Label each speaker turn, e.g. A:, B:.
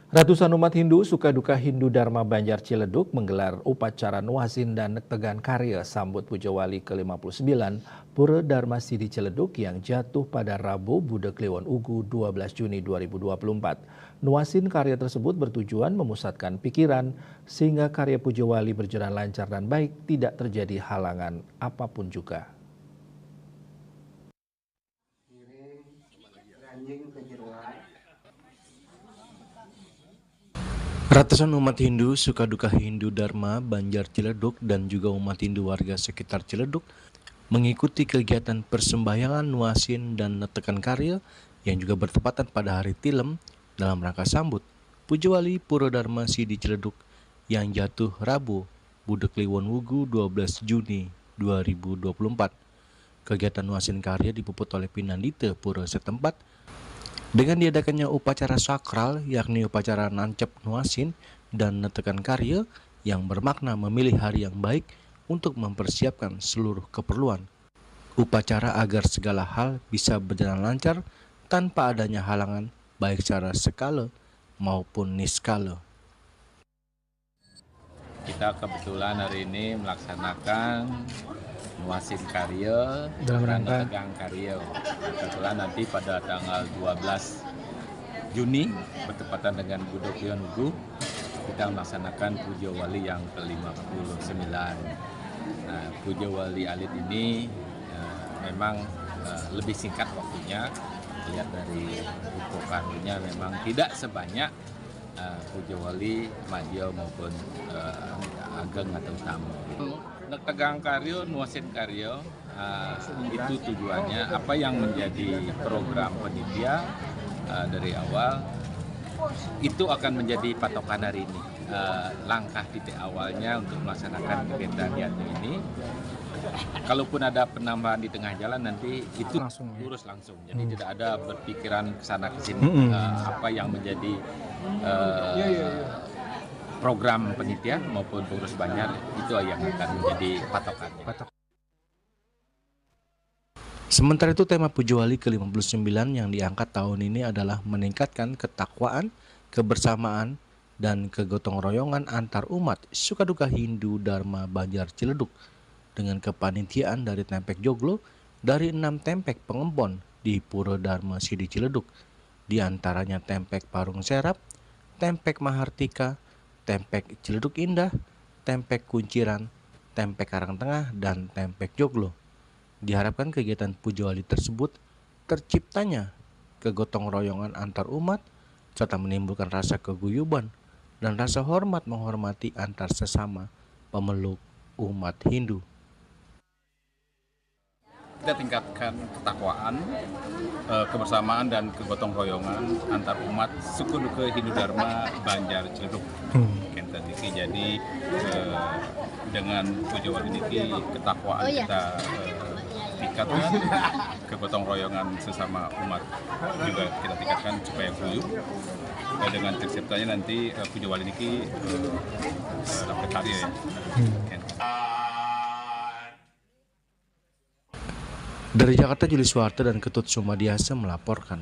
A: Ratusan umat Hindu suka duka Hindu Dharma Banjar Ciledug menggelar upacara Nuasin dan Tegan Karya sambut Puja Wali ke-59 Pura Dharma Sidi Ciledug yang jatuh pada Rabu Budak Kliwon Ugu 12 Juni 2024. Nuasin karya tersebut bertujuan memusatkan pikiran sehingga karya Puja Wali berjalan lancar dan baik, tidak terjadi halangan apapun juga. Ratusan umat Hindu suka duka Hindu Dharma Banjar Ciledug dan juga umat Hindu warga sekitar Ciledug mengikuti kegiatan persembahyangan Nuasin dan Netekan Karya yang juga bertepatan pada hari Tilem dalam rangka sambut Puja Wali Pura Dharma Sidi Ciledug yang jatuh Rabu Budak Kliwon Wugu 12 Juni 2024. Kegiatan Nuasin Karya dipuput oleh Pinandite Pura setempat dengan diadakannya upacara sakral yakni upacara nancep Nuasin dan Netekan Karya yang bermakna memilih hari yang baik untuk mempersiapkan seluruh keperluan upacara agar segala hal bisa berjalan lancar tanpa adanya halangan baik secara skala maupun niskala.
B: Kita kebetulan hari ini melaksanakan Nuasin Karya
A: Dalam
B: dan
A: rangka
B: Tegang Karya. Kebetulan nanti pada tanggal 12 Juni bertepatan dengan Budak Kliwon Ugu kita melaksanakan Puja Wali yang ke-59. Nah, Puja Wali Alit ini memang lebih singkat waktunya. Lihat dari upacaranya memang tidak sebanyak Puja Wali Madya maupun Ageng atau Tamu. Tegang Karya, Nuasin Karya itu tujuannya apa yang menjadi program panitia dari awal itu akan menjadi patokan hari ini. Langkah titik awalnya untuk melaksanakan kegiatan yaitu ini. Kalaupun ada penambahan di tengah jalan nanti itu lurus langsung. Jadi tidak ada berpikiran kesana kesini apa yang menjadi program penitia maupun pengurus banjar itu yang akan menjadi patokannya.
A: Sementara itu tema Puja Wali ke-59 yang diangkat tahun ini adalah meningkatkan ketakwaan, kebersamaan, dan kegotong royongan antar umat suka duka Hindu Dharma Banjar Ciledug dengan kepanitiaan dari Tempek Joglo dari 6 tempek pengempon di Pura Dharma Sidi Ciledug, di antaranya Tempek Parung Serap, Tempek Mahartika, Tempek Ciledug Indah, Tempek Kunciran, Tempek Karangtengah, dan Tempek Joglo. Diharapkan kegiatan Puja Wali tersebut terciptanya kegotong royongan antar umat serta menimbulkan rasa keguyuban dan rasa hormat menghormati antar sesama pemeluk umat Hindu.
C: Kita tingkatkan ketakwaan, kebersamaan dan kegotong royongan antar umat suku duka Hindu Dharma Banjar Ciledug. Jadi dengan Puja Wali niki ketakwaan kita tingkatkan, kegotong royongan sesama umat juga kita tingkatkan supaya guyup. Dengan terciptanya nanti Puja Wali niki dapat karya ya.
A: Dari Jakarta, Juli Suwarta dan Ketut Sumadiasa melaporkan.